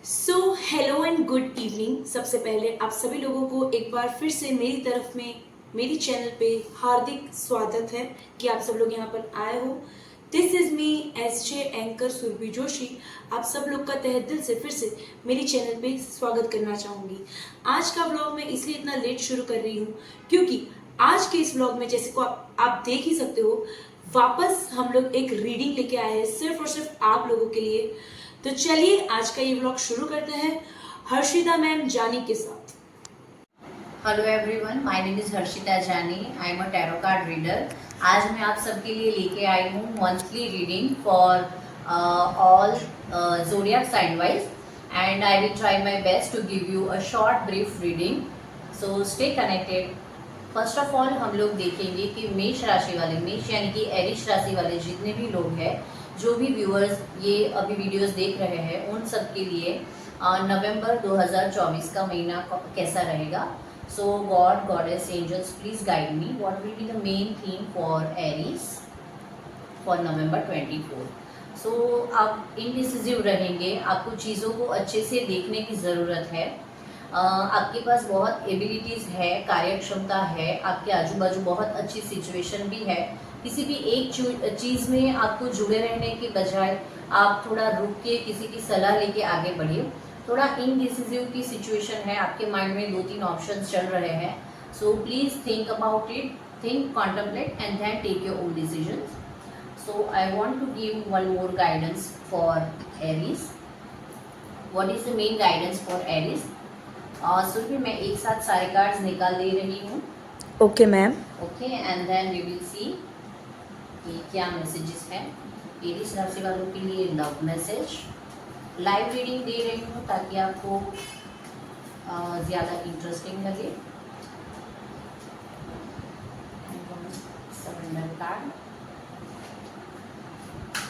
So hello and good evening. सबसे पहले आप सभी लोगों को एक बार फिर से मेरी तरफ में मेरी चैनल पे हार्दिक स्वागत है कि आप सब लोग यहाँ पर आए हो। This is me S J anchor Surabhi Joshi. आप सब लोग का तहे दिल से फिर से मेरी चैनल पे स्वागत करना चाहूँगी। आज का व्लॉग मैं इसलिए इतना लेट शुरू कर रही हूँ क्योंकि आज के इस व्लॉग में जैसे को आप देख ही सकते हो, वापस हम लोग एक रीडिंग लेके आए हैं सिर्फ और सिर्फ आप लोगों के लिए। तो चलिए आज का ये व्लॉग शुरू करते हैं हर्षिता मैम जानी के साथ। Hello everyone, my name is Harshita Jani. I am a tarot card reader. आज मैं आप सबके लिए लेके आई हूँ monthly reading for all zodiac sign wise and I will try my best to give you a short brief reading, so stay connected. First of all हम लोग देखेंगे कि मेष राशि वाले, मेष यानी कि एरिस राशि वाले जितने भी लोग हैं, जो भी व्यूअर्स ये अभी वीडियोस देख रहे हैं, उन सब के लिए नवंबर 2024 का महीना कैसा रहेगा। So God, Goddess, Angels, please guide me. What will be the main theme for Aries for November 24? So आप इनडिसिसिव रहेंगे, आपको चीज़ों को अच्छे से देखने की ज़रूरत है। आपके पास बहुत एबिलिटीज़ है, कार्यक्षमता है, आपके आजू बाजू बहुत अच्छी सिचुएशन भी है। किसी भी एक चीज़ में आपको जुड़े रहने के बजाय आप थोड़ा रुक के किसी की सलाह लेके आगे बढ़िए। थोड़ा इनडिसिसिव की सिचुएशन है, आपके माइंड में 2-3 ऑप्शंस चल रहे हैं। So please think about it, think, contemplate and then take your own decisions. So I want to give one more guidance for Aries. What is the main guidance for Aries? Surabhi, मैं एक साथ सारे cards निकाल दे रही हूँ। Okay ma'am. Okay, and then we will see कि क्या मैसेजेस हैं एरीज राशि वालों के लिए। लव मैसेज लाइव रीडिंग दे रही हूँ ताकि आपको ज़्यादा इंटरेस्टिंग लगे। Surrender card,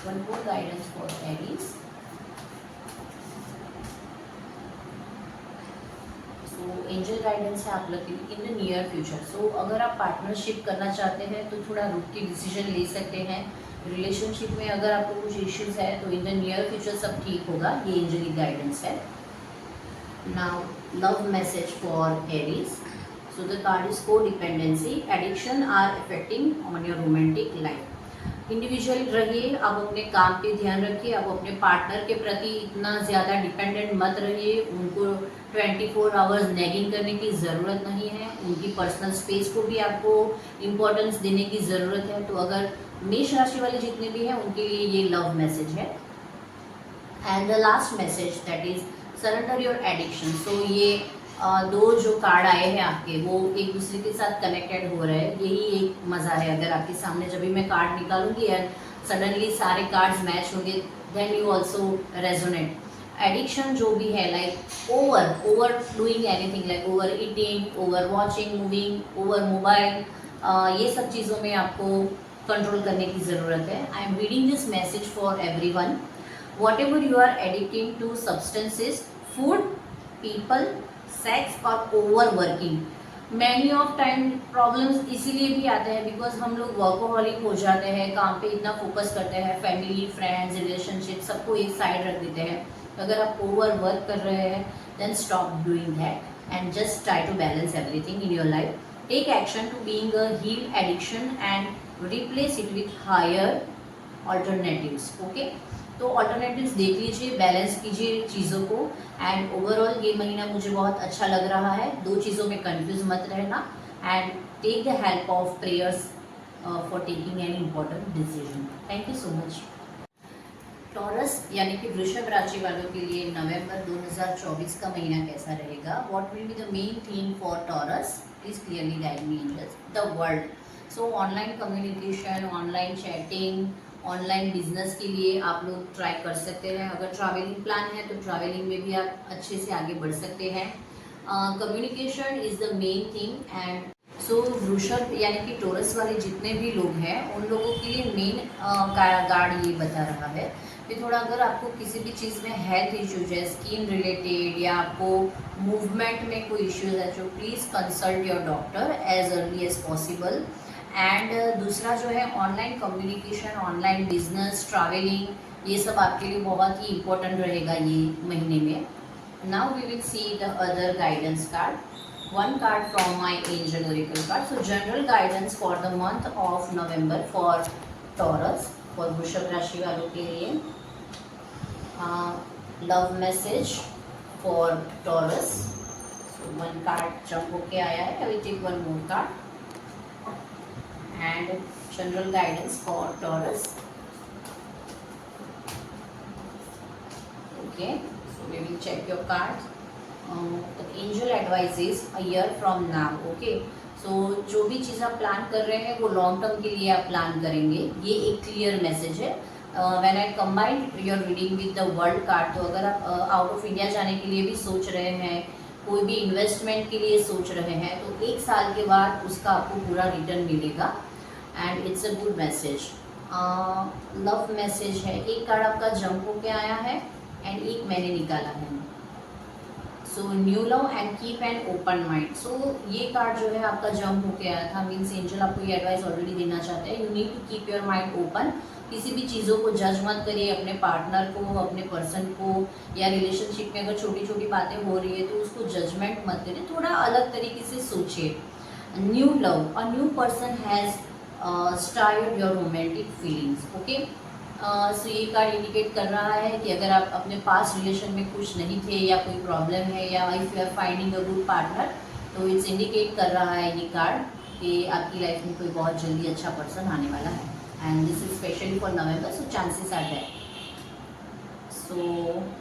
one more guidance for Aries. So angel guidance है आप लोग के लिए इन द नियर फ्यूचर। सो अगर आप पार्टनरशिप करना चाहते हैं तो थोड़ा रुक के डिसीजन ले सकते हैं। रिलेशनशिप में अगर आपको कुछ इश्यूज है तो इन द नियर फ्यूचर सब ठीक होगा, ये एंजलिक गाइडेंस है। Now love message for Aries. So the card is codependency, addiction are affecting on your romantic life. Individual रहिए, आप अपने काम पे ध्यान रखिए, आप अपने पार्टनर के प्रति इतना ज़्यादा डिपेंडेंट मत रहिए। उनको 24 आवर्स नेगिंग करने की ज़रूरत नहीं है, उनकी पर्सनल स्पेस को भी आपको इम्पोर्टेंस देने की ज़रूरत है। तो अगर मेष राशि वाले जितने भी हैं उनके लिए ये लव मैसेज है। And the last message that is surrender your addiction. So ये दो जो कार्ड आए हैं आपके, वो एक दूसरे के साथ कनेक्टेड हो रहे हैं। यही एक मज़ा है, अगर आपके सामने जब भी मैं कार्ड निकालूंगी एंड सडनली सारे कार्ड्स मैच होंगे, then you also resonate. Addiction जो भी है, like over doing anything, like over eating, over watching moving, over mobile, ये सब चीज़ों में आपको कंट्रोल करने की ज़रूरत है। I am reading this message for everyone. Whatever you are addicting to substances, food, people, sex और overworking, many of time problems इसीलिए भी आते हैं बिकॉज हम लोग वर्कोहॉलिक हो जाते हैं, काम पे इतना फोकस करते हैं, फैमिली, फ्रेंड्स, रिलेशनशिप सबको एक साइड रख देते हैं। अगर आप ओवर वर्क कर रहे हैं then stop doing that and just try to balance everything in your life. Take action to being a heal addiction and replace it with higher alternatives. Okay, तो ऑल्टरनेटिव्स देख लीजिए, बैलेंस कीजिए चीज़ों को। And overall ये महीना मुझे बहुत अच्छा लग रहा है। दो चीज़ों में कंफ्यूज मत रहना and take the help of prayers for taking an important decision. Thank you so much. Taurus यानी कि वृषभ राशि वालों के लिए नवंबर 2024 का महीना कैसा रहेगा? What will be the main theme for taurus? Please clearly guide me in the world. So online communication, online chatting, online business के लिए आप लोग ट्राई कर सकते हैं। अगर ट्रैवलिंग प्लान है तो ट्रैवलिंग में भी आप अच्छे से आगे बढ़ सकते हैं। Communication is the main thing. And so वृषभ यानी कि टोरस वाले जितने भी लोग हैं उन लोगों के लिए मेन गार्ड ये बता रहा है कि थोड़ा अगर आपको किसी भी चीज़ में हेल्थ इश्यूज है, स्किन रिलेटेड या आपको मूवमेंट में कोई इश्यूज है, तो please consult your doctor as early as possible. And दूसरा जो है online communication, online business, travelling, ये सब आपके लिए बहुत ही इम्पोर्टेंट रहेगा ये महीने में। Now we will see the other guidance card. One card from my angel oracle card. So general guidance for the month of November for Taurus, for वृषभ राशि वालों के लिए. Love message for Taurus. So one card jump होके आया है. I will take one more card and general guidance for Taurus. Okay, so we will check your cards. The angel advises a year from now. Okay, so जो भी चीज़ आप plan कर रहे हैं वो लॉन्ग टर्म के लिए आप प्लान करेंगे. ये एक क्लियर मैसेज है. When I combine your reading with the world card, तो अगर आप आउट ऑफ इंडिया जाने के लिए भी सोच रहे हैं, कोई भी इन्वेस्टमेंट के लिए सोच रहे हैं, तो 1 साल के बाद उसका आपको पूरा रिटर्न मिलेगा and it's a good message. Love message है. एक कार्ड आपका जंप होके आया है एंड एक मैंने निकाला है. So new love and keep an open mind. So ये कार्ड जो है आपका जंप होके आया था, मीन्स एंजल आपको ये एडवाइस ऑलरेडी देना चाहते हैं. You need to keep your mind open. किसी भी चीज़ों को जज मत करिए. अपने पार्टनर को, अपने पर्सन को, या रिलेशनशिप में अगर छोटी छोटी बातें हो रही है तो उसको जजमेंट मत करिए. थोड़ा अलग तरीके से सोचिए. New love, a new person has started your romantic feelings. Okay, so ये कार्ड इंडिकेट कर रहा है कि अगर आप अपने पास रिलेशन में खुश नहीं थे या कोई प्रॉब्लम है, या if you are finding a good partner, तो इट्स इंडिकेट कर रहा है ये कार्ड कि आपकी लाइफ में कोई बहुत जल्दी अच्छा पर्सन आने वाला है. And this is specially for November, so chances are there. So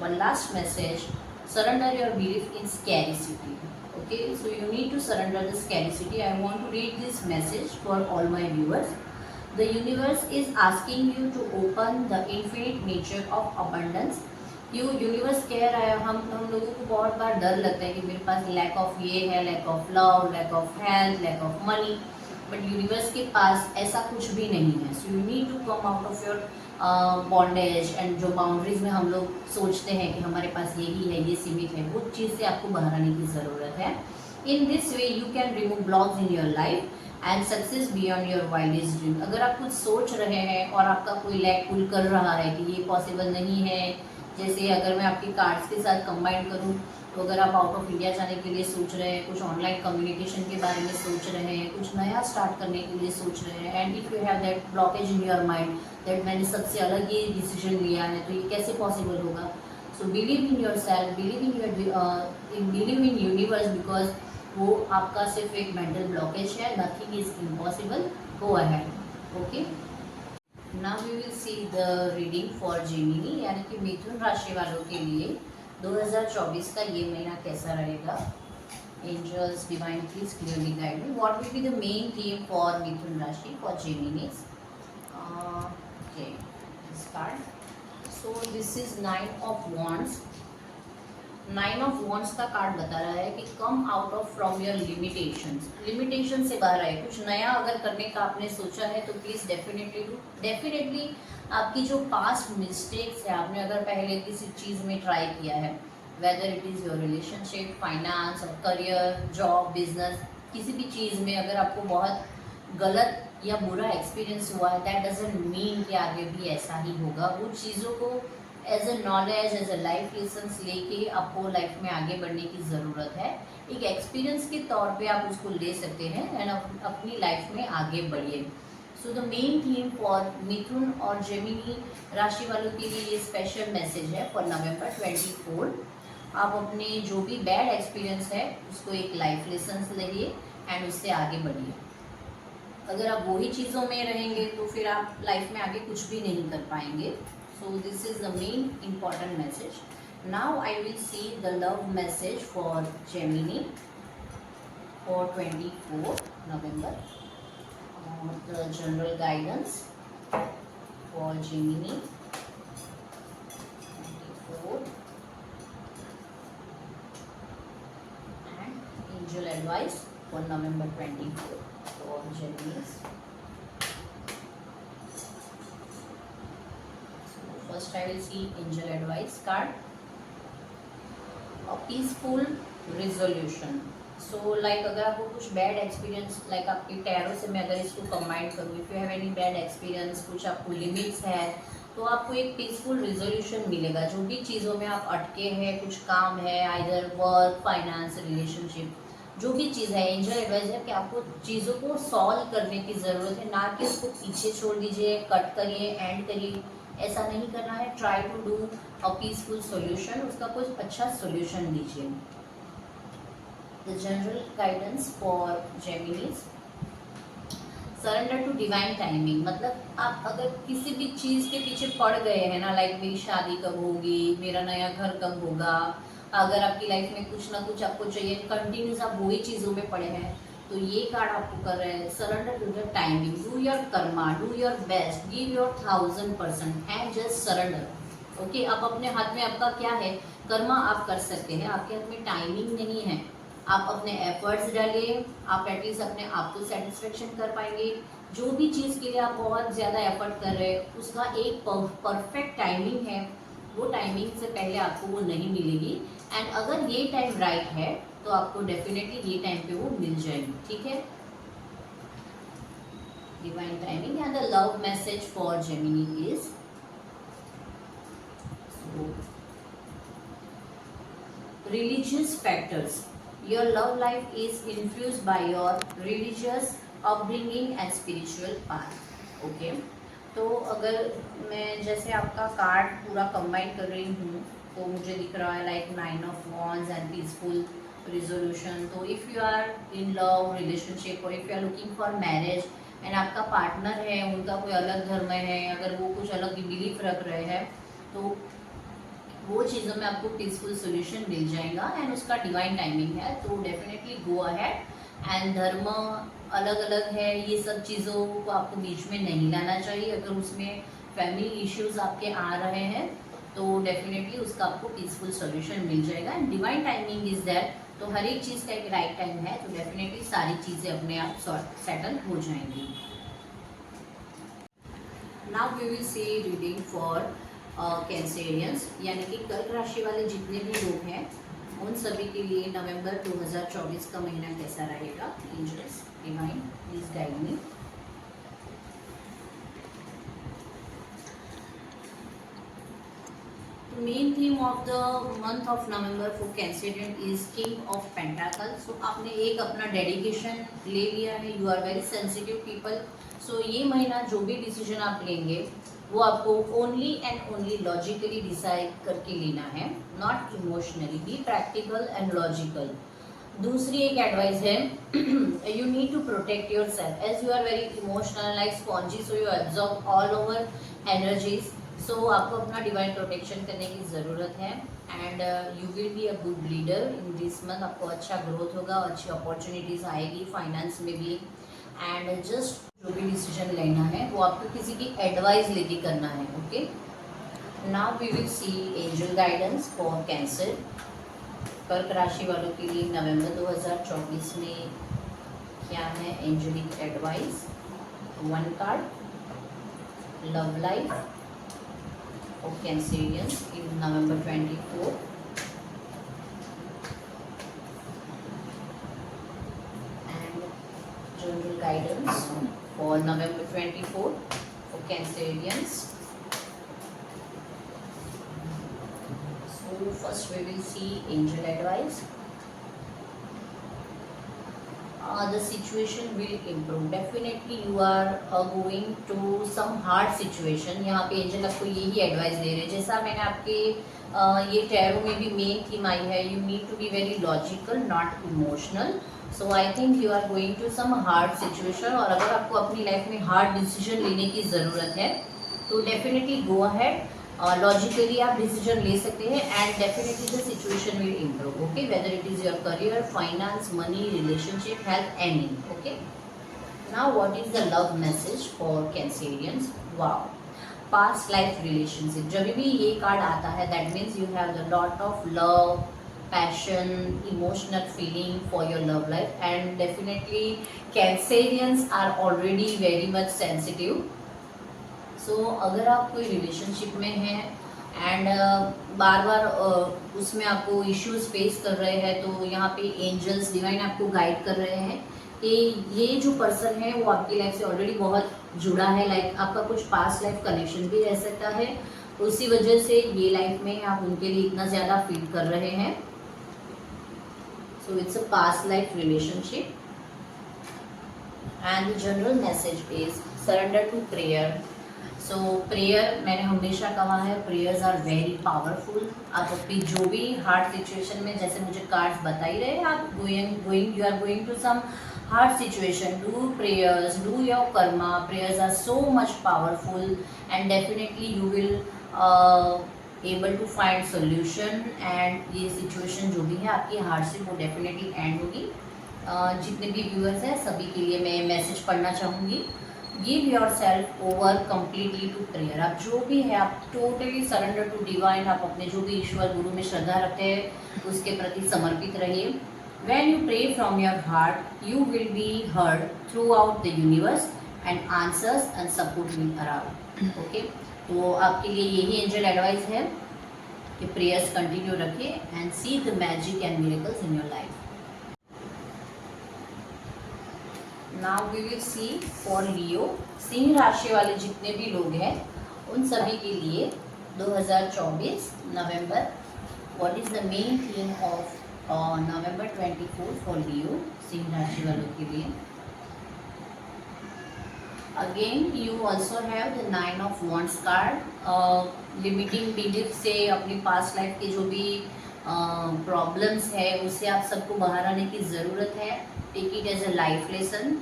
one last message. Surrender your belief in scarcity. Okay, so you need to surrender the scarcity. I want to read this message for all my viewers. The universe is asking you to open the infinite nature of abundance. Universe कह रहा है, हम लोगों को बहुत बार डर लगता है कि मेरे पास लैक ऑफ ये है, lack of love, lack of health, lack of money, but universe के पास ऐसा कुछ भी नहीं है. So you need to come out of your bondage and जो बाउंड्रीज में हम लोग सोचते हैं कि हमारे पास यही है, ये सीमित है, वो चीज़ से आपको बाहर आने की ज़रूरत है. In this way you can remove blocks in your life and success beyond your wildest dream. अगर आप कुछ सोच रहे हैं और आपका कोई लैक पुल कर रहा है कि ये पॉसिबल नहीं है, जैसे अगर मैं आपके कार्ड्स के साथ कंबाइन करूं, तो अगर आप आउट ऑफ इंडिया जाने के लिए सोच रहे हैं, कुछ ऑनलाइन कम्युनिकेशन के बारे में सोच रहे हैं, कुछ नया स्टार्ट करने के लिए सोच रहे हैं, and if you have that blockage in your mind that मैंने सबसे अलग ये डिसीजन लिया है, तो ये कैसे पॉसिबल होगा. So believe in yourself, believe in universe, because वो आपका सिर्फ एक मेंटल ब्लॉकेज है. Nothing is impossible. Go ahead. Okay, now we will see the reading for Gemini, यानी कि मिथुन राशि वालों के लिए 2024 का ये महीना कैसा रहेगा. Angels, divine, please clearly guide me. What will be the main theme for Mithun rashi for Geminis. Okay, this card. So this is 9 of wands. 9 of wands का कार्ड बता रहा है कि come out of from your limitations. Limitation से बाहर आए. कुछ नया अगर करने का आपने सोचा है तो प्लीज़ डेफिनेटली डू. डेफिनेटली आपकी जो पास्ट मिस्टेक्स है, आपने अगर पहले किसी चीज़ में ट्राई किया है, weather it is your relationship, finance और करियर, जॉब, बिजनेस, किसी भी चीज़ में अगर आपको बहुत गलत या बुरा एक्सपीरियंस हुआ है, दैट डजंट मीन कि आगे भी ऐसा ही होगा. वो चीज़ों को as a knowledge, as a life lessons लेके आपको लाइफ में आगे बढ़ने की ज़रूरत है. एक एक्सपीरियंस के तौर पे आप उसको ले सकते हैं एंड अपनी लाइफ में आगे बढ़िए. So the main theme for Mithun और जेमिनी राशि वालों के लिए ये स्पेशल मैसेज है फॉर नवंबर 24. आप अपने जो भी बैड एक्सपीरियंस है उसको एक लाइफ लेसन्स लीजिए एंड उससे आगे बढ़िए. अगर आप वही चीज़ों में रहेंगे तो फिर आप लाइफ में आगे कुछ भी नहीं कर पाएंगे. So this is the main important message. Now I will see the love message for Gemini for 24 November. The general guidance for Gemini 24 and angel advice for November 24 for Geminis. First I will see angel advice card. A peaceful resolution. So like अगर आपको कुछ bad experience, like आपके tarot से मैं अगर इसको combine करूँ, if you have any bad experience, कुछ आपको लिमिट्स है तो आपको एक पीसफुल रिजोल्यूशन मिलेगा। जो भी चीज़ों में आप अटके हैं, कुछ काम है, आइदर वर्क, फाइनेंस, रिलेशनशिप, जो भी चीज़ है, एंजल एडवाइस है कि आपको चीज़ों को सॉल्व करने की ज़रूरत है, ना कि उसको पीछे छोड़ दीजिए, कट करिए, एंड करिए। ऐसा नहीं करना है। Try to do a peaceful solution, उसका कुछ अच्छा सॉल्यूशन दीजिए। The general guidance for Geminis, surrender to divine timing. मतलब आप अगर किसी भी चीज़ के पीछे पड़ गए हैं ना, लाइक मेरी शादी कब होगी, मेरा नया घर कब होगा, अगर आपकी लाइफ में कुछ ना कुछ आपको चाहिए, कंटिन्यूस आप वही चीज़ों में पड़े हैं, तो ये कार्ड आपको कर रहे हैं surrender to the timing, do your Karma, do your best, give your 1000% and just surrender. Okay, अब अपने हाथ में आपका क्या है, कर्मा आप कर सकते हैं, आपके हाथ में टाइमिंग नहीं है। आप अपने एफर्ट्स डालिए, आप एटलीस्ट अपने आप को सेटिस्फेक्शन कर पाएंगे। जो भी चीज़ के लिए आप बहुत ज़्यादा एफर्ट कर रहे हैं, उसका एक परफेक्ट टाइमिंग है, वो टाइमिंग से पहले आपको वो नहीं मिलेगी। एंड अगर ये टाइम राइट है तो आपको डेफिनेटली ये टाइम पे वो मिल जाएगी। ठीक है, divine timing. And the love message for Gemini is, religious factors. Your love life is influenced by your religious upbringing and spiritual path. Okay, तो अगर मैं जैसे आपका कार्ड पूरा कंबाइन कर रही हूँ तो मुझे दिख रहा है like 9 of wands and peaceful resolution. तो if you are in love relationship और if you are looking for marriage and आपका पार्टनर है, उनका कोई अलग धर्म है, अगर वो कुछ अलग बिलीफ रख रहे हैं, तो वो चीज़ों में आपको पीसफुल सोल्यूशन मिल जाएगा एंड उसका डिवाइन टाइमिंग है। तो डेफिनेटली गो अहेड। एंड धर्म अलग अलग है, ये सब चीज़ों को आपको बीच में नहीं लाना चाहिए। अगर उसमें फैमिली इश्यूज आपके आ रहे हैं तो डेफिनेटली उसका आपको पीसफुल सोल्यूशन मिल जाएगा। And divine timing is that, तो हर एक चीज़ का एक राइट टाइम है, तो डेफिनेटली सारी चीज़ें अपने आप सेटल हो जाएंगी। Now we will see reading for Cancerians, यानी कि कर्क राशि वाले जितने भी लोग हैं उन सभी के लिए नवंबर 2024 का महीना कैसा रहेगा। Angels divine please guide me. Main theme of the month of November for Cancerian is king of pentacle. So आपने एक अपना डेडिकेशन ले लिया है, you are very sensitive people. So ये महीना जो भी डिसीजन आप लेंगे वो आपको only and only logically decide करके लेना है, not emotionally. Be practical and logical. दूसरी एक एडवाइस है, you need to protect yourself as you are very emotional like spongy, so you absorb all over energies. So आपको अपना divine protection करने की ज़रूरत है। And you will be a good leader in this month. आपको अच्छा growth होगा, अच्छी अपॉर्चुनिटीज़ आएगी फाइनेंस में भी। एंड जस्ट जो भी डिसीजन लेना है वो आपको किसी की एडवाइस लेके करना है। Okay, now we will see angel guidance for Cancer. Kark राशि वालों के लिए नवंबर 2024 में क्या है angelic advice. One card, love life of Cancerians in November 24। General guidance for November 24 for Cancerians. So first we will see angel advice. The situation will improve. Definitely you are going to some hard situation. यहाँ पे angel आपको यही advice दे रहे हैं, जैसा मैंने आपके ये टैरो में भी मेन थीम आई है, you need to be very logical not emotional. So I think you are going to some hard situation, और अगर आपको अपनी लाइफ में हार्ड डिसीजन लेने की ज़रूरत है तो डेफिनेटली गो अहेड, लॉजिकली आप डिसीजन ले सकते हैं and definitely the situation will improve. Okay, weather it is your career, finance, money, relationship, health, any. Okay, now what is the love message for Cancerians. Wow, past life relationship. जब भी ये card आता है that means you have the lot of love, passion, emotional feeling for your love life, and definitely Cancerians are already very much sensitive. So अगर आप कोई relationship में हैं एंड बार बार उसमें आपको इश्यूज फेस कर रहे हैं, तो यहाँ पे एंजल्स डिवाइन आपको गाइड कर रहे हैं कि ये जो पर्सन है वो आपकी लाइफ से ऑलरेडी बहुत जुड़ा है, लाइक आपका कुछ पास्ट लाइफ कनेक्शन भी रह सकता है, उसी वजह से ये लाइफ में आप उनके लिए इतना ज़्यादा फील कर रहे हैं। So it's a past life relationship and the general message is surrender to prayer. So prayer, मैंने हमेशा कहा है, प्रेयर्स आर वेरी पावरफुल। आप अपनी जो भी हार्ड सिचुएशन में, जैसे मुझे कार्ड्स बता ही रहे, आप you are going to some hard situation, do prayers, do your karma. Prayers are so much powerful and definitely you will able to find solution and ये situation जो भी है आपकी hard से वो definitely end होगी। जितने भी viewers हैं सभी के लिए मैं मैसेज पढ़ना चाहूँगी। Give yourself over completely to prayer. आप जो भी है आप टोटली सरेंडर टू डिवाइन। आप अपने जो भी ईश्वर गुरु में श्रद्धा रखते हैं उसके प्रति समर्पित रहिए। When you pray from your heart, you will be heard throughout the universe and answers and support will arrive. Okay? तो आपके लिए यही एंजल एडवाइस है कि प्रेयर्स कंटिन्यू रखिए and see the magic and miracles in your life. Now we will see for Leo. Singh राशि वाले जितने भी लोग हैं उन सभी के लिए 2024 November, what is the main theme of November 24 for Leo, Singh राशि वालों के लिए। Again you also have the 9 of Wands card। Limiting belief से, अपनी पास्ट लाइफ के जो भी प्रॉब्लम्स है उससे आप सबको बाहर आने की ज़रूरत है। Take it as a life lesson.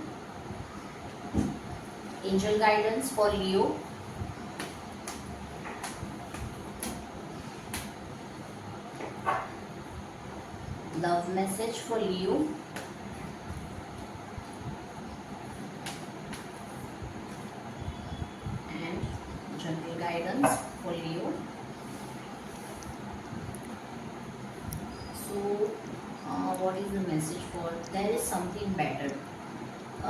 Angel guidance for Leo. Love message for Leo. And general guidance for Leo. So what is the message for? There is something better.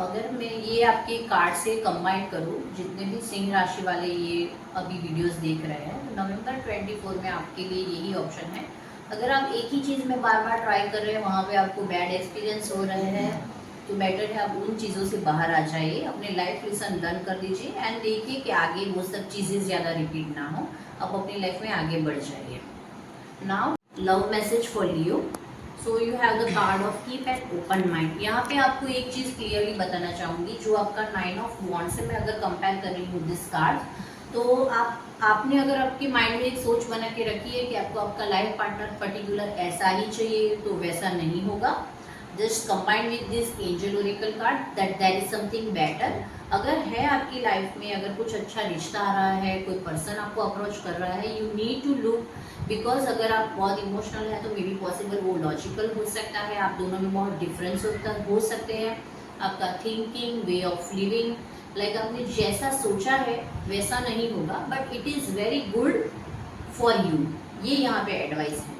अगर मैं ये आपके कार्ड से कंबाइन करूँ, जितने भी सिंह राशि वाले ये अभी वीडियोस देख रहे हैं, नवंबर 24 में आपके लिए यही ऑप्शन है। अगर आप एक ही चीज़ में बार बार ट्राई कर रहे हैं, वहाँ पे आपको बैड एक्सपीरियंस हो रहे हैं, तो बेटर है आप उन चीज़ों से बाहर आ जाइए, अपने लाइफ लेसन लर्न कर दीजिए एंड देखिए कि आगे वो सब चीज़ें ज़्यादा रिपीट ना हो, आप अपनी लाइफ में आगे बढ़ जाइए। Now love message for Leo. So you have the card of keep and open mind. यहाँ पे आपको एक चीज़ क्लियरली बताना चाहूँगी, जो आपका 9 ऑफ वॉन्ड्स से मैं अगर कंपेयर कर रही हूँ दिस कार्ड, तो आपने अगर आपके माइंड में एक सोच बना के रखी है कि आपको आपका लाइफ पार्टनर पर्टिकुलर ऐसा ही चाहिए, तो वैसा नहीं होगा। Just combine with this angel oracle card that there is something better. अगर है आपकी लाइफ में, अगर कुछ अच्छा रिश्ता आ रहा है, कोई पर्सन आपको अप्रोच कर रहा है, you need to look, because अगर आप बहुत इमोशनल है तो मे बी पॉसिबल वो लॉजिकल हो सकता है, आप दोनों में बहुत डिफरेंस हो सकते हैं। आपका thinking, way of living, like आपने जैसा सोचा है वैसा नहीं होगा, but it is very good for you. ये यहाँ पे एडवाइस है।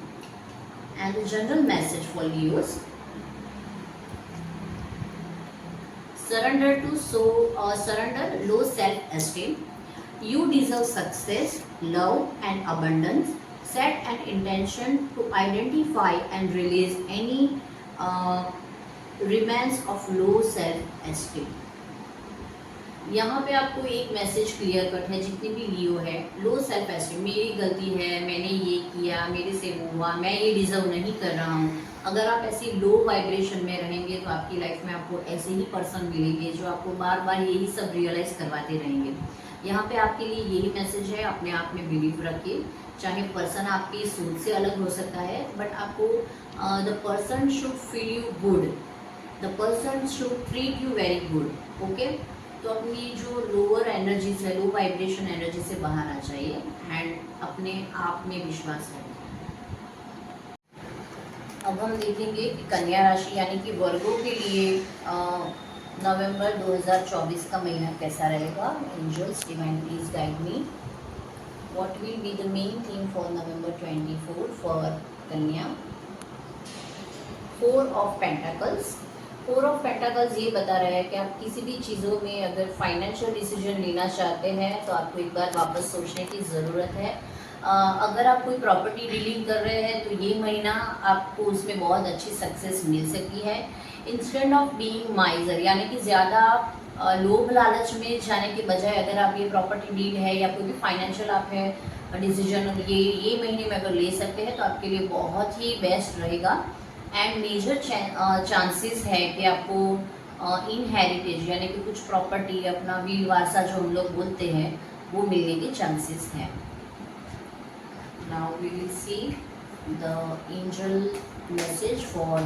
And the general message for Leos, surrender low self-esteem. You deserve success, love and abundance. Set an intention to identify and release any remains of low self-esteem. यहाँ पे आपको एक message clear cut है, जितनी भी लियो है, low self esteem, मेरी गलती है, मैंने ये किया, मेरे से वो हुआ, मैं ये डिजर्व नहीं कर रहा हूँ। अगर आप ऐसी लो वाइब्रेशन में रहेंगे तो आपकी लाइफ में आपको ऐसे ही पर्सन मिलेंगे जो आपको बार बार यही सब रियलाइज़ करवाते रहेंगे। यहाँ पे आपके लिए यही मैसेज है, अपने आप में बिलीव रखिए। चाहे पर्सन आपकी सोच से अलग हो सकता है, बट आपको the person should feel you good, the person should treat you very good. Okay, तो अपनी जो लोअर एनर्जीज है, लो वाइब्रेशन एनर्जी से बाहर आ जाइए एंड अपने आप में विश्वास रखिए। अब हम देखेंगे कि कन्या राशि यानी कि वर्गों के लिए नवंबर 2024 का महीना कैसा रहेगा। Angels divine please guide me, what will be the main theme for November 24 फॉर Kanya. 4 of pentacles. 4 of pentacles ये बता रहा है कि आप किसी भी चीज़ों में अगर फाइनेंशियल डिसीजन लेना चाहते हैं तो आपको एक बार वापस सोचने की ज़रूरत है। अगर आप कोई प्रॉपर्टी डीलिंग कर रहे हैं तो ये महीना आपको उसमें बहुत अच्छी सक्सेस मिल सकती है। इंस्टेड ऑफ बीइंग माइजर, यानी कि ज़्यादा लोभ लालच में जाने के बजाय अगर आप ये प्रॉपर्टी डील है या कोई भी फाइनेंशियल आप है डिसीजन ये महीने में अगर ले सकते हैं तो आपके लिए बहुत ही बेस्ट रहेगा। एंड मेजर चांसेस है कि आपको इनहेरिटेज यानी कि कुछ प्रॉपर्टी अपना वीर वारसा जो हम लोग बोलते हैं वो मिलने के चांसेस हैं। Now we will see the angel message for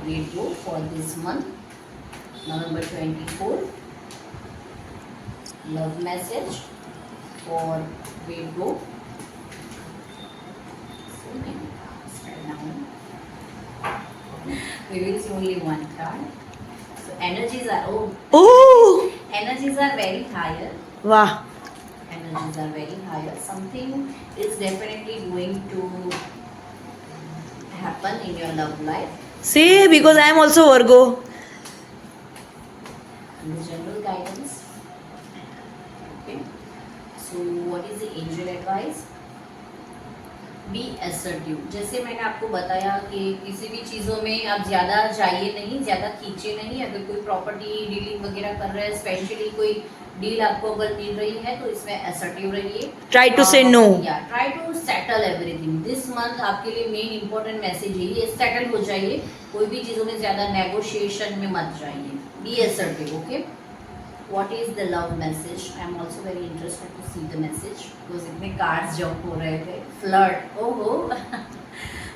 Virgo for this month, November 24. Love message for Virgo. So many cards right now. We will see only one card. So energies are very higher. वाह, Energies are very higher. Something is definitely going to happen in your love life. see because I am also Virgo. The general guidance. Okay. So what is the angel advice? Be assertive. जैसे मैंने आपको बताया कि किसी भी चीज़ों में आप ज़्यादा जाइए नहीं, ज़्यादा खींचे नहीं। अगर कोई प्रॉपर्टी डीलिंग वगैरह कर रहे हैं, स्पेशली कोई डील आपको अगर मिल रही है तो इसमें असर्टिव रहिए। Try to say no. या try to settle everything. This month आपके लिए मेन इंपॉर्टेंट मैसेज है ये, सेटल हो जाइए। कोई भी चीज़ों में ज़्यादा नेगोशिएशन में मत जाइए। Be assertive. Okay, what is the love message? I am also very interested to see the message because इतने कार्ड्स जंप हो रहे थे। फ्लर्ट, ओहो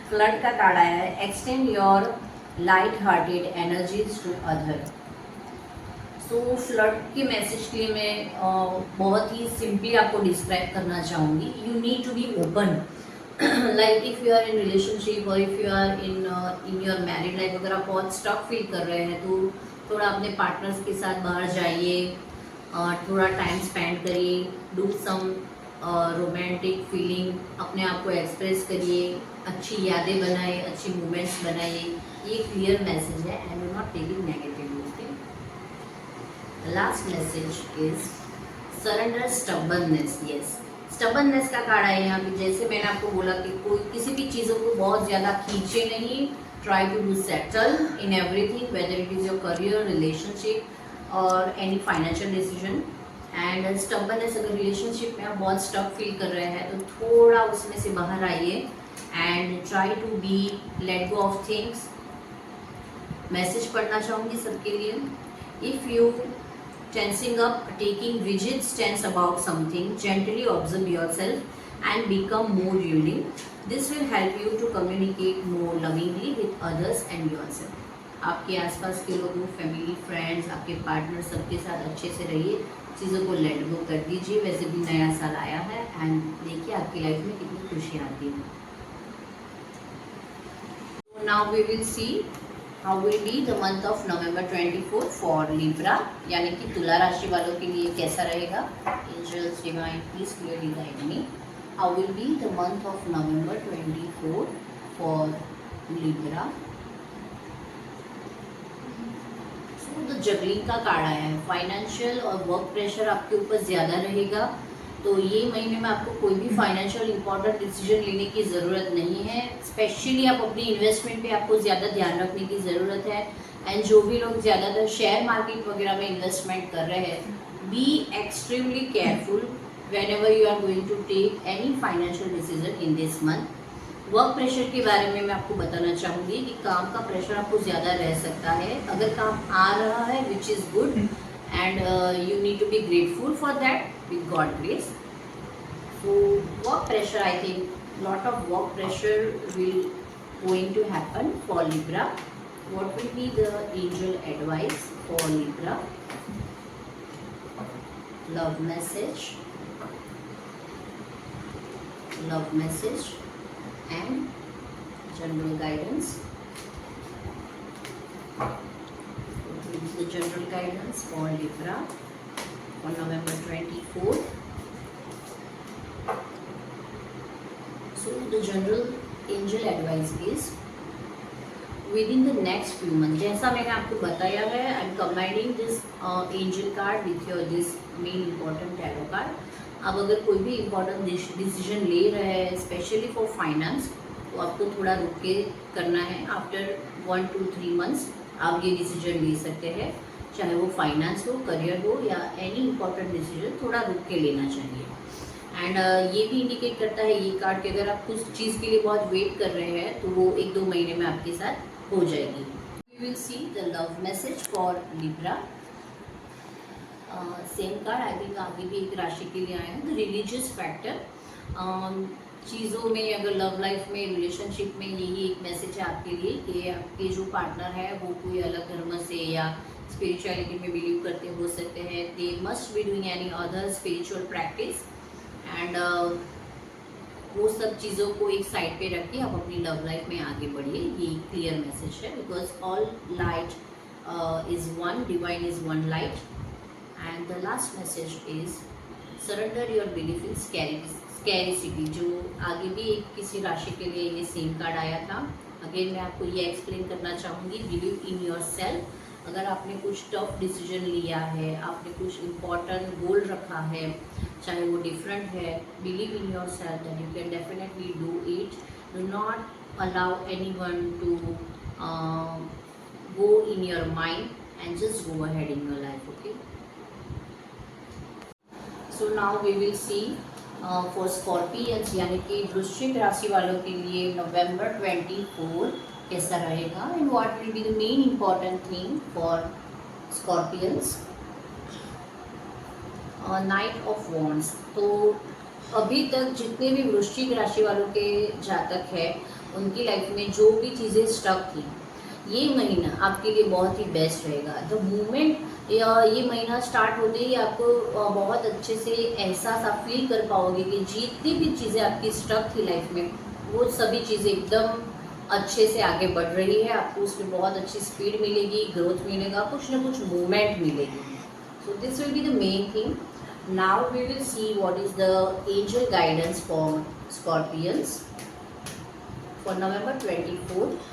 फ्लर्ट का कार्ड आया है। Extend your light hearted energies to other. So flirt के message के लिए मैं बहुत ही सिंपली आपको डिस्क्राइब करना चाहूँगी। You need to be open, like if you are in relationship और if you are in your married life, अगर आप बहुत स्टक फील कर रहे हैं तो थोड़ा अपने पार्टनर्स के साथ बाहर जाइए, थोड़ा टाइम स्पेंड करिए, डू सम रोमांटिक फीलिंग, अपने आप को एक्सप्रेस करिए, अच्छी यादें बनाए, अच्छी मोमेंट्स बनाइए। ये क्लियर मैसेज है and you not taking negative. Last message is surrender stubbornness. Yes, stubbornness का कार्ड है यहाँ पे। जैसे मैंने आपको बोला कि कोई किसी भी चीज़ों को बहुत ज़्यादा खींचे नहीं। Try to do settle in everything, whether it is your career, relationship और any financial decision. And stubbornness, अगर रिलेशनशिप में आप बहुत स्टक फील कर रहे हैं तो थोड़ा उसमें से बाहर आइए and try to be let go of things. Message पढ़ना चाहूँगी सबके लिए। If you tensing up, taking rigid stance about something, gently observe yourself and become more yielding. This will help you to communicate more lovingly with others and yourself. आपके आसपास के लोगों, family, friends, आपके partner, सबके साथ अच्छे से रहिए, चीज़ों को लेट गो कर दीजिए। वैसे भी नया साल आया है एंड देखिए आपकी लाइफ में कितनी खुशी आती है। Now we will see how will be the month of November 24 for Libra, यानी कि तुला राशि वालों के लिए कैसा रहेगा। Angels divine please clearly guide me. How will be the month of November 24 for Libra? So the juggling का कार्ड आया है। फाइनेंशियल और वर्क प्रेशर आपके ऊपर ज़्यादा रहेगा, तो ये महीने में आपको कोई भी फाइनेंशियल इंपॉर्टेंट डिसीजन लेने की ज़रूरत नहीं है। स्पेशली आप अपनी इन्वेस्टमेंट पे आपको ज़्यादा ध्यान रखने की ज़रूरत है। एंड जो भी लोग ज़्यादातर शेयर मार्केट वगैरह में इन्वेस्टमेंट कर रहे हैं, be extremely careful whenever you are going to take any financial decision in this month. Work pressure के बारे में मैं आपको बताना चाहूँगी कि काम का प्रेशर आपको ज़्यादा रह सकता है। अगर काम आ रहा है which is good and you need to be grateful for that with God grace. So work pressure, I think lot of work pressure will going to happen for Libra. What will be the angel advice for Libra? Love message and general guidance. What will be the general guidance for Libra on November 24th? So the general angel advice is within the next few months, जैसा मैंने आपको बताया है, I'm combining this angel card with your this main important tarot card. आप अगर कोई भी important decision ले रहे हैं स्पेशली फॉर फाइनेंस, तो आपको थोड़ा रुक के करना है। आफ्टर 1 to 3 months आप ये डिसीजन ले सकते हैं, चाहे वो फाइनेंस हो, करियर हो या एनी इम्पोर्टेंट डिसीजन थोड़ा रुक के लेना चाहिए। एंड ये भी इंडिकेट करता है ये कार्ड कि अगर आप कुछ चीज़ के लिए बहुत वेट कर रहे हैं तो वो 1-2 महीने में आपके साथ हो जाएगी। We will see the love message for Libra. Same card I think आगे भी एक राशि के लिए आए हैं, द रिलीजियस फैक्टर। चीज़ों में अगर लव लाइफ में, रिलेशनशिप में, यही एक मैसेज है आपके लिए कि आपके जो पार्टनर है वो कोई अलग धर्म से या स्पिरिचुअलिटी में बिलीव करते हो सकते हैं। They must be doing any other spiritual practice and वो सब चीज़ों को एक साइड पे रख के आप अपनी लव लाइफ में आगे बढ़िए, ये क्लियर मैसेज है। Because all light is one, divine is one light. And the last message is surrender your belief in scarcity. जो आगे भी एक किसी राशि के लिए ये सेम कार्ड आया था। अगेन मैं आपको ये एक्सप्लेन करना चाहूँगी, बिलीव इन योर सेल्फ। अगर आपने कुछ टफ डिसीजन लिया है, आपने कुछ इम्पॉर्टेंट गोल रखा है, चाहे वो डिफरेंट है, believe in your self that you can definitely do it. Do not allow any one two go in your mind and just go ahead in your life, okay? So now we will see for Scorpions यानी कि वृश्चिक राशि वालों के लिए नवंबर 24 कैसा रहेगा and what will be the main important thing for Scorpions. Night of wands. तो अभी तक जितने भी वृश्चिक राशि वालों के जातक हैं उनकी लाइफ में जो भी चीज़ें स्टक थी, ये महीना आपके लिए बहुत ही बेस्ट रहेगा। द मोमेंट ये महीना स्टार्ट होते ही आपको बहुत अच्छे से एहसास आप फील कर पाओगे कि जितनी भी चीज़ें आपकी स्टक थी लाइफ में, वो सभी चीज़ें एकदम अच्छे से आगे बढ़ रही है। आपको उसमें बहुत अच्छी स्पीड मिलेगी, ग्रोथ मिलेगा, कुछ ना कुछ मूवमेंट मिलेगी। So this will be the main thing. Now we will see what is the angel guidance for Scorpions for November 24th.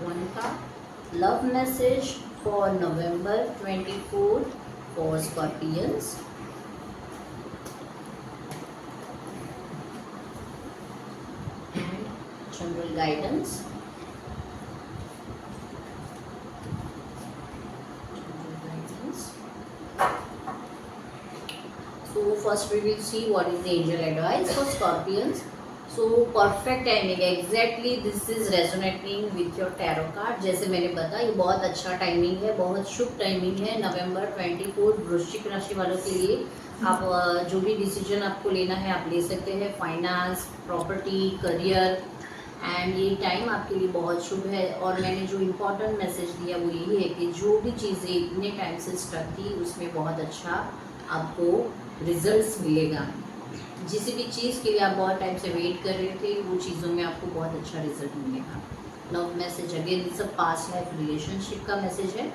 One card, love message for November 24th for Scorpions. And general guidance. So first we will see what is the angel advice for Scorpions. So perfect timing, exactly this is resonating with your tarot card. जैसे मैंने बताया ये बहुत अच्छा timing है, बहुत शुभ timing है। नवंबर 24 वृश्चिक राशि वालों के लिए आप जो भी डिसीजन आपको लेना है आप ले सकते हैं, फाइनेंस, प्रॉपर्टी, करियर, एंड ये टाइम आपके लिए बहुत शुभ है। और मैंने जो इम्पोर्टेंट मैसेज दिया वो यही है कि जो भी चीज़ें इतने टाइम से स्टक थी उसमें बहुत अच्छा आपको रिजल्ट्स मिलेगा। जिस भी चीज़ के लिए आप बहुत टाइम से वेट कर रहे थे वो चीज़ों में आपको बहुत अच्छा रिजल्ट मिलेगा। Love message again this past life relationship का मैसेज है।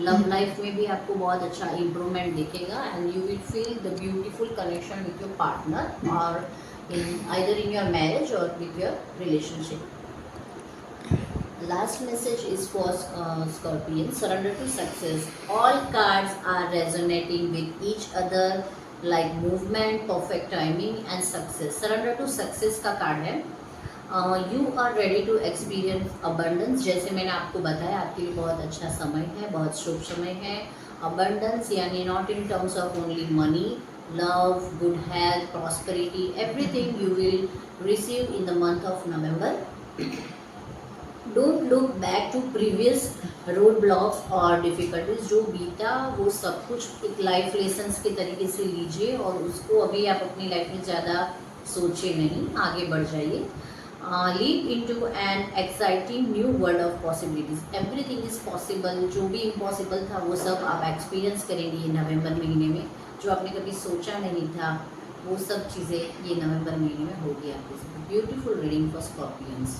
लव लाइफ में भी आपको बहुत अच्छा इम्प्रूवमेंट दिखेगा and you will feel the beautiful connection with your partner और either in your marriage or with your relationship. Last message is for Scorpion, surrender to success. All cards are resonating with each other like movement, perfect timing and success. Surrender to success का card है। You are ready to experience abundance। जैसे मैंने आपको बताया आपके लिए बहुत अच्छा समय है, बहुत शुभ समय है। Abundance यानी not in terms of only money, love, good health, prosperity, everything you will receive in the month of November. Don't look back to previous roadblocks or difficulties। जो बीता वो सब कुछ एक लाइफ लेसन्स के तरीके से लीजिए और उसको अभी आप अपनी लाइफ में ज़्यादा सोचे नहीं, आगे बढ़ जाइए। Leap into an exciting new world of possibilities. Everything is possible. जो भी इम्पॉसिबल था वो सब आप एक्सपीरियंस करेंगे नवंबर महीने में। जो आपने कभी सोचा नहीं था वो सब चीज़ें ये नवंबर महीने में होगी आपके साथ। Beautiful reading for Scorpions.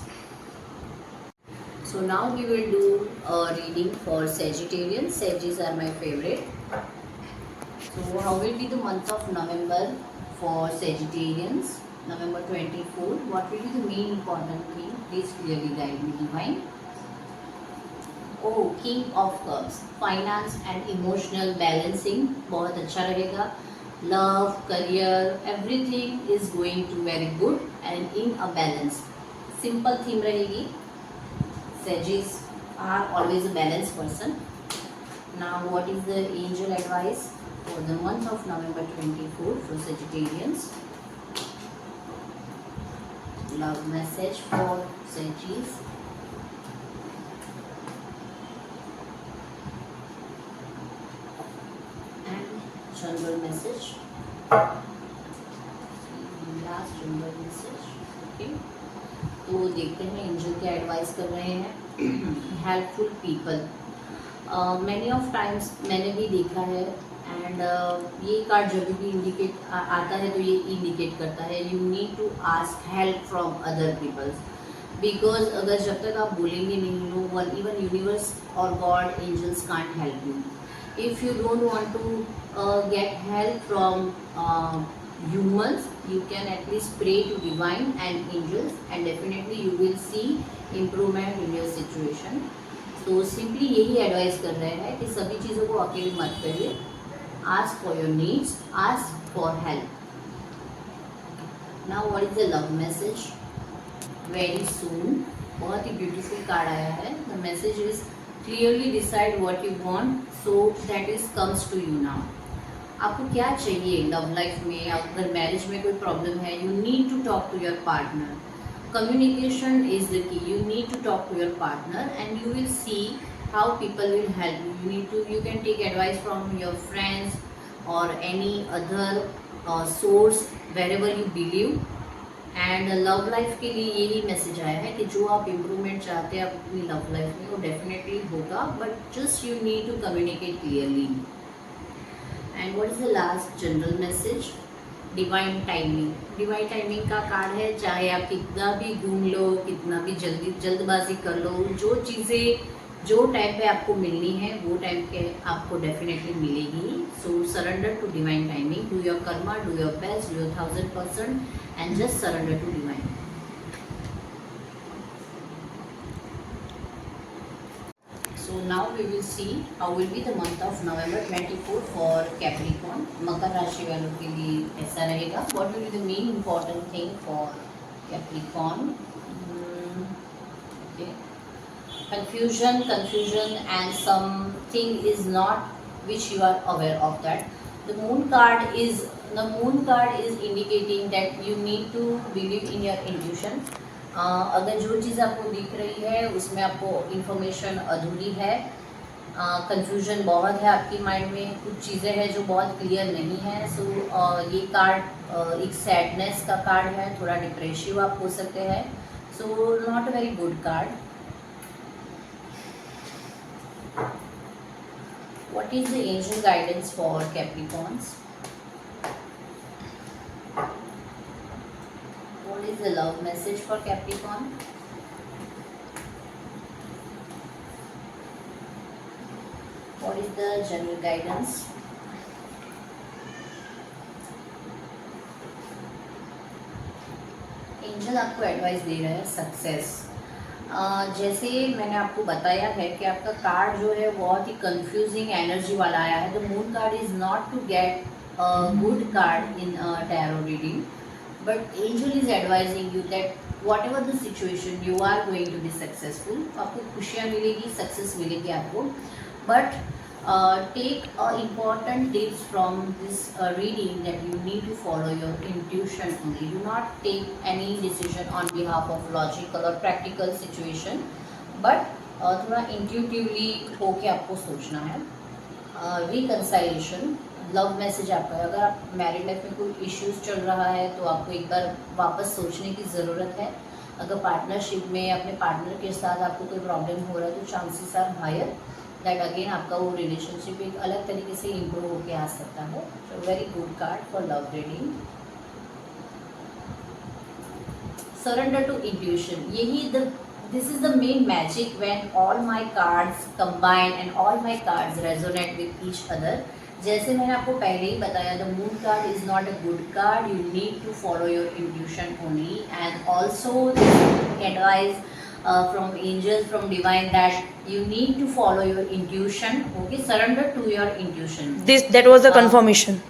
So now we will do reading for Sagittarians. Sagis are my favourite. So how will be the month of November for Sagittarians? November 24, what will be the main important thing? Please clearly guide me, divine. Oh, king of cups, finance and emotional balancing बहुत अच्छा रहेगा. Love, career, everything is going to very good and in a balance. Simple theme रहेगी. Sagittarius are always a balanced person. Now, what is the angel advice for the month of November 24 for Sagittarians? Love message for Sagittarius. And general message. Last general message. Okay. तो देखते हैं angel क्या advice कर रहे हैं. Helpful people. Many of times मैंने भी देखा है एंड ये कार्ड जब भी इंडिकेट आता है तो ये इंडिकेट करता है you need to ask help from other peoples. Because अगर जब तक आप बोलेंगे नहीं, नो वन, इवन यूनिवर्स और God, angels can't help you. If you don't want to get help from humans, you can at least pray to divine and angels and definitely you will see improvement in your situation. तो simply यही advice कर रहे हैं कि सभी चीज़ों को अकेले मत करिए. ask for your needs, ask for help. Now what is the love message? Very soon. बहुत ही beautiful कार्ड आया है. The message is clearly decide what you want so that is comes to you now. आपको क्या चाहिए love life में. अगर marriage में कोई प्रॉब्लम है, you need to talk to your partner. Communication is the key. You need to talk to your partner and you will see how people will help you. You need to, you can take advice from your friends और any other source wherever you believe. And love life के लिए यही message आया है कि जो आप improvement चाहते हैं अपनी लव लाइफ में वो डेफिनेटली होगा, but just you need to communicate clearly. And what is the last general message? Divine timing. Divine timing का कार्ड है. चाहे आप कितना भी घूम लो, कितना भी जल्दबाजी कर लो, जो चीज़ें जो टाइम पे आपको मिलनी है वो टाइम पे आपको डेफिनेटली मिलेगी. So surrender to divine timing. Do your Karma, do your best, do your 1000% and just surrender to divine. So now we will see how will be the month of November 24 for Capricorn. मकर राशि वालों के लिए ऐसा रहेगा. What will be the main important thing for Capricorn? Okay. Confusion and something is not which you are aware of that. The moon card is indicating that you need to believe in your intuition. अगर जो चीज़ आपको दिख रही है उसमें आपको information अधूरी है, कंफ्यूजन बहुत है आपकी माइंड में, कुछ चीज़ें हैं जो बहुत क्लियर नहीं है. सो ये कार्ड एक सैडनेस का कार्ड है, थोड़ा डिप्रेसिव आप हो सकते हैं. So not a very good card. What is the angel guidance for Capricorns? What is the love message for Capricorn? What is the general guidance? Angel आपको एडवाइस दे रहा है सक्सेस. जैसे मैंने आपको बताया है कि आपका कार्ड जो है बहुत ही कंफ्यूजिंग एनर्जी वाला आया है. The moon card is not to get a good card in tarot reading. But angel is advising you that whatever the situation you are going to be successful. आपको खुशियाँ मिलेगी, success मिलेगी आपको. But take important tips from this reading that you need to follow your intuition only. Do not take any decision on behalf of logical or practical situation. But थोड़ा intuitively होके आपको सोचना है. Reconciliation. लव मैसेज आपका है. अगर आप married life में कोई इश्यूज चल रहा है तो आपको एक बार वापस सोचने की ज़रूरत है. अगर पार्टनरशिप में अपने पार्टनर के साथ आपको कोई प्रॉब्लम हो रहा है तो chances are higher that again आपका वो रिलेशनशिप एक अलग तरीके से इम्प्रूव होके आ सकता है. So very good card for love reading. Surrender to intuition. This is the main magic when all my cards combine and all my cards resonate with each other. जैसे मैंने आपको पहले ही बताया, the moon card is not a good card. You need to follow your intuition only. And also advice from angels, from divine, that you need to follow your intuition. Okay, surrender to your intuition. That was the Uh, confirmation.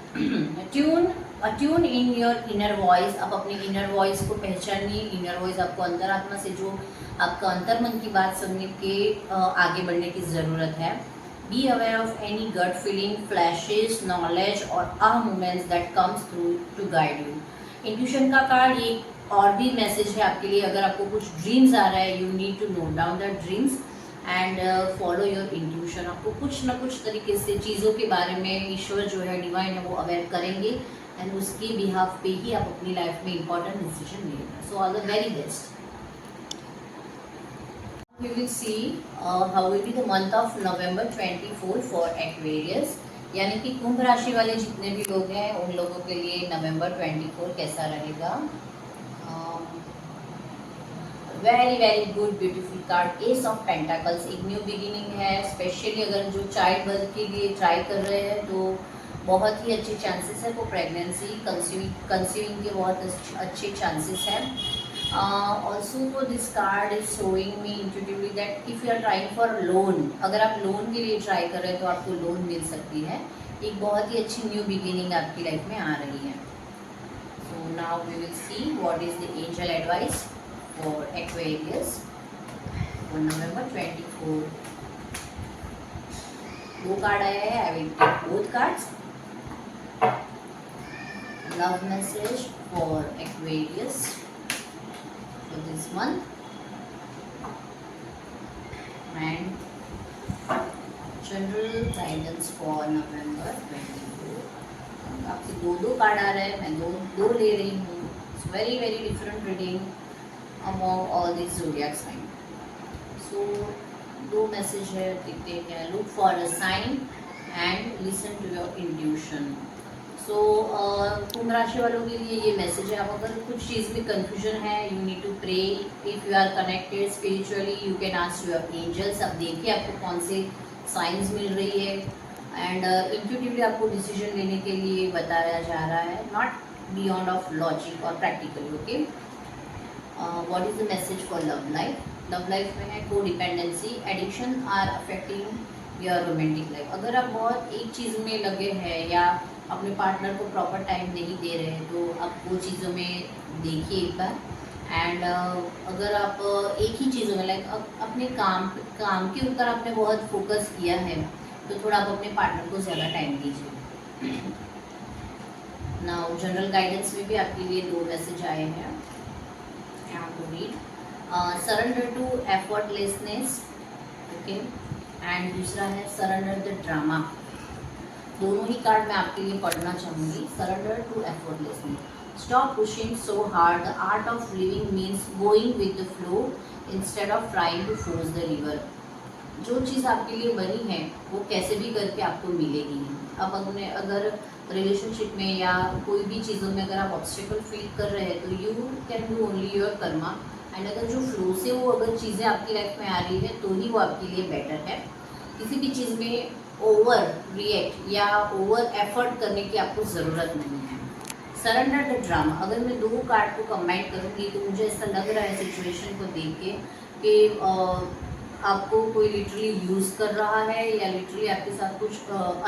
Tune in your inner voice. आप अपनी inner voice को पहचानिए. Inner voice आपको अंतरात्मा से जो आपका अंतर्मन की बात सुनने के आगे बढ़ने की ज़रूरत है. Be aware of any gut feeling, flashes, knowledge और moments that comes through to guide you. Intuition का कार्ड ये और भी मैसेज है आपके लिए. अगर आपको कुछ ड्रीम्स आ रहा है, you need to note down the dreams and follow your intuition. आपको कुछ ना कुछ तरीके से चीज़ों के बारे में ईश्वर जो है, डिवाइन है, वो अवेयर करेंगे एंड उसके बिहाफ पे ही आप अपनी लाइफ में इंपॉर्टेंट डिसीजन लेंगे. So all the very best. We will see how will be the month of November 24 for Aquarius. यानी कि कुंभ राशि वाले जितने भी लोग हैं उन लोगों के लिए नवंबर 24 कैसा रहेगा. Very very good beautiful card, S of pentacles. एक न्यू बिगिनिंग है. स्पेशली अगर जो चाइल्ड बर्थ के लिए ट्राई कर रहे हैं तो बहुत ही अच्छे चांसेस है. वो प्रेगनेंसी कंसीविंग के बहुत अच्छे चांसेस हैं. Also this card is showing me intuitively that if you are trying for loan, अगर आप लोन के लिए ट्राई कर रहे हैं तो आपको लोन मिल सकती है. एक बहुत ही अच्छी न्यू बिगिनिंग आपकी लाइफ में आ रही है. So now we will see what is the angel advice for Aquarius for November 24. दो कार्ड आया है. I will take both cards. Love message for Aquarius for this month and general guidance for November 24. आपके दो card आ रहे हैं. मैं दो ले रही हूँ. It's very very different reading among all these zodiac sign. So दो मैसेज है, देखते हैं. Look for a sign and listen to your intuition. So Kumbh राशि वालों के लिए ये मैसेज है. आप अगर कुछ चीज़ में कंफ्यूजन है, you need to pray. If you are connected spiritually, you can ask your angels. अब देखिए आपको कौन से साइंस मिल रही है एंड इंट्यूटिवली आपको डिसीजन लेने के लिए बताया जा रहा है, नॉट बियॉन्ड ऑफ लॉजिक और practically. Okay, what is the message for love life? Love life में है को dependency, addiction are affecting your romantic life. अगर आप बहुत एक चीज़ में लगे हैं या अपने पार्टनर को प्रॉपर टाइम नहीं दे रहे हैं तो आप वो चीज़ों में देखिए एक बार. एंड अगर आप एक ही चीज़ों में लाइक अपने काम के ऊपर आपने बहुत फोकस किया है तो थोड़ा आप अपने पार्टनर को ज़्यादा टाइम दीजिए. नाउ जनरल गाइडेंस में भी आपके लिए दो मैसेज आए हैं. to read surrender to effortlessness. Okay, and दूसरा है surrender the drama. दोनों ही कार्ड मैं आपके लिए पढ़ना चाहूँगी. surrender to effortlessness. stop pushing so hard. the art of living means going with the flow instead of trying to force the river. जो चीज़ आपके लिए बनी है वो कैसे भी करके आपको मिलेगी. अब अपने अगर रिलेशनशिप में या कोई भी चीज़ों में अगर आप ऑब्स्टिकल फील कर रहे हैं तो you can do only your Karma. And अगर जो फ्लो से वो अगर चीज़ें आपकी लाइफ में आ रही है तो ही वो आपके लिए बेटर है. किसी भी चीज़ में ओवर रिएक्ट या ओवर एफर्ट करने की आपको ज़रूरत नहीं है. Surrender the drama. अगर मैं दो कार्ड को कंबाइन करूँगी तो मुझे ऐसा लग रहा है सिचुएशन को देख के कि आपको कोई लिटरली यूज़ कर रहा है या लिटरली आपके साथ कुछ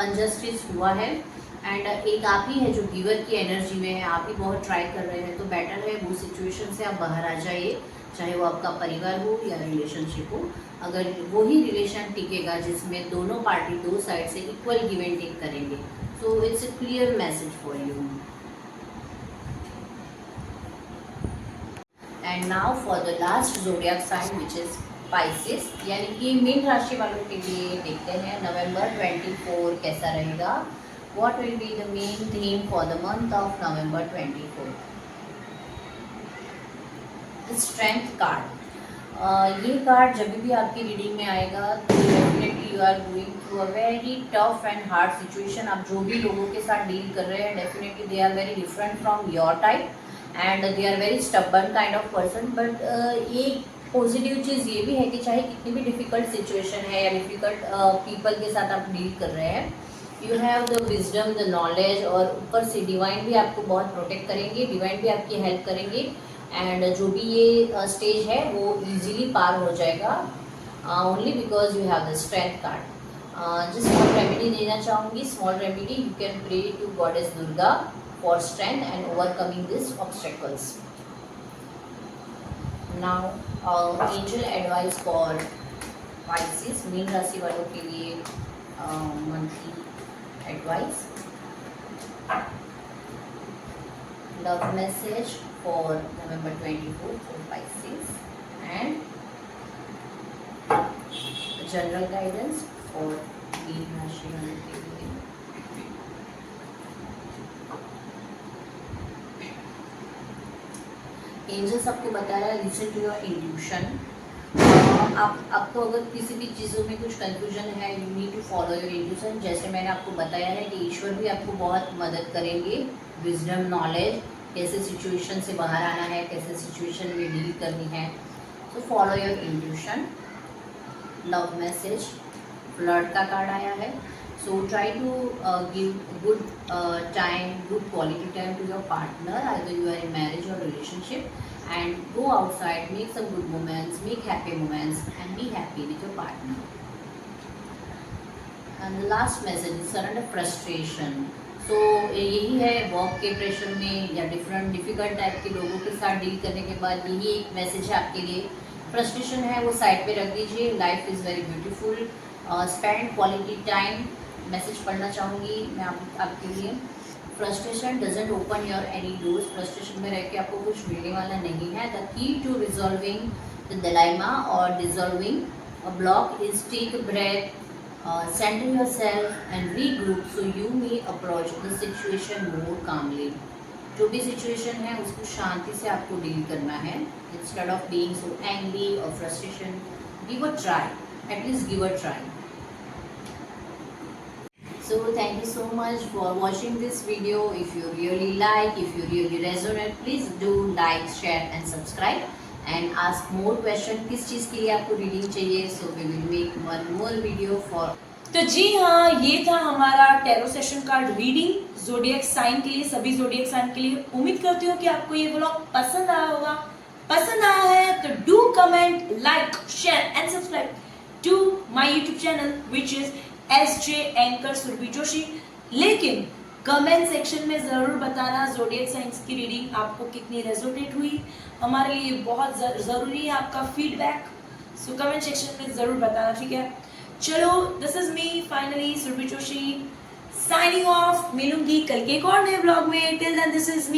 अनजस्टिस हुआ है. एंड एक आप ही है जो गिवर की एनर्जी में है. आप ही बहुत ट्राई कर रहे हैं तो बेटर है वो सिचुएशन से आप बाहर आ जाइए, चाहे वो आपका परिवार हो या रिलेशनशिप हो. अगर वो ही रिलेशन टिकेगा जिसमें दोनों पार्टी दो साइड से इक्वल गिव एंड टेक करेंगे. So it's a clear message for you. And now for the last zodiac sign which is Pisces, यानी कि मीन राशि वालों के लिए देखते हैं नवंबर 24 कैसा रहेगा. What will be the main theme for the month of November 24? Strength card. ये कार्ड जब भी आपकी रीडिंग में आएगा तो definitely you are going through a very tough and hard situation. आप जो भी लोगों के साथ डील कर रहे हैं definitely they are very different from your type and they are very stubborn kind of person. But एक पॉजिटिव चीज़ ये भी है कि चाहे कितनी भी डिफ़िकल्ट सिचुएशन है या डिफ़िकल्ट पीपल के साथ आप डील कर रहे हैं, you have the wisdom, the knowledge, और ऊपर से डिवाइन भी आपको बहुत प्रोटेक्ट करेंगे, डिवाइन भी आपकी हेल्प करेंगे. एंड जो भी ये स्टेज है वो इजीली पार हो जाएगा, only because you have the strength card. जिस स्मॉल रेमेडी देना चाहूँगी, small remedy you can pray to goddess Durga for strength and overcoming this obstacles. Now angel advice for Pisces, Meen राशि वालों के लिए monthly advice. Love message for November 24 for Pisces and general guidance for Meen राशि वालों के लिए। एंजल्स आपको बता रहा है लिसन टू योर इंट्यूशन। आपको अगर किसी भी चीज़ों में कुछ कंफ्यूजन है, you need to follow your intuition. जैसे मैंने आपको बताया है कि ईश्वर भी आपको बहुत मदद करेंगे, विजडम, नॉलेज, कैसे सिचुएशन से बाहर आना है, कैसे सिचुएशन में डील करनी है। So follow your intuition. Love message, flirt का कार्ड आया है। So try to give good time, good quality time to your partner, either you are in marriage और relationship, and go outside, make some good moments, make happy moments and be happy with your partner. And the last message is surrender frustration. So यही है, work के pressure में या difficult type के लोगों के साथ डील करने के बाद यही एक मैसेज है आपके लिए। फ्रस्ट्रेशन है वो साइड पे रख दीजिए, life is very beautiful, spend quality time. Message पढ़ना चाहूँगी मैं आपके लिए। Frustration doesn't open your any doors, frustration में रह के आपको कुछ मिलने वाला नहीं है। The key to resolving the dilemma और dissolving a block is take a breath, centre yourself and regroup so you may approach the situation more calmly. जो भी सिचुएशन है उसको शांति से आपको डील करना है, instead of being so angry और frustration. Give a try, at least give a try. So thank you so much for watching this video. If you really like, if you really resonate, please do like, share and subscribe and ask more question किस चीज़ के लिए आपको reading चाहिए। So we will make one more video for। तो जी हाँ, ये था हमारा tarot session card reading zodiac sign के लिए, सभी ज़ोडिएक साइन के लिए। उम्मीद करती हूँ कि आपको ये व्लॉग पसंद आया होगा। पसंद आया है तो do comment, like, share and subscribe to my YouTube channel which is SJ anchor Surabhi Joshi. लेकिन कमेंट सेक्शन में ज़रूर बताना ज़ोडिएक साइंस की रीडिंग आपको कितनी रेजोनेट हुई। हमारे लिए बहुत ज़रूरी है आपका फीडबैक। सो कमेंट सेक्शन में ज़रूर बताना, ठीक है। चलो, this is me finally Surabhi Joshi signing off. मिलूंगी कल के एक और नए ब्लॉग में। Till then this is me.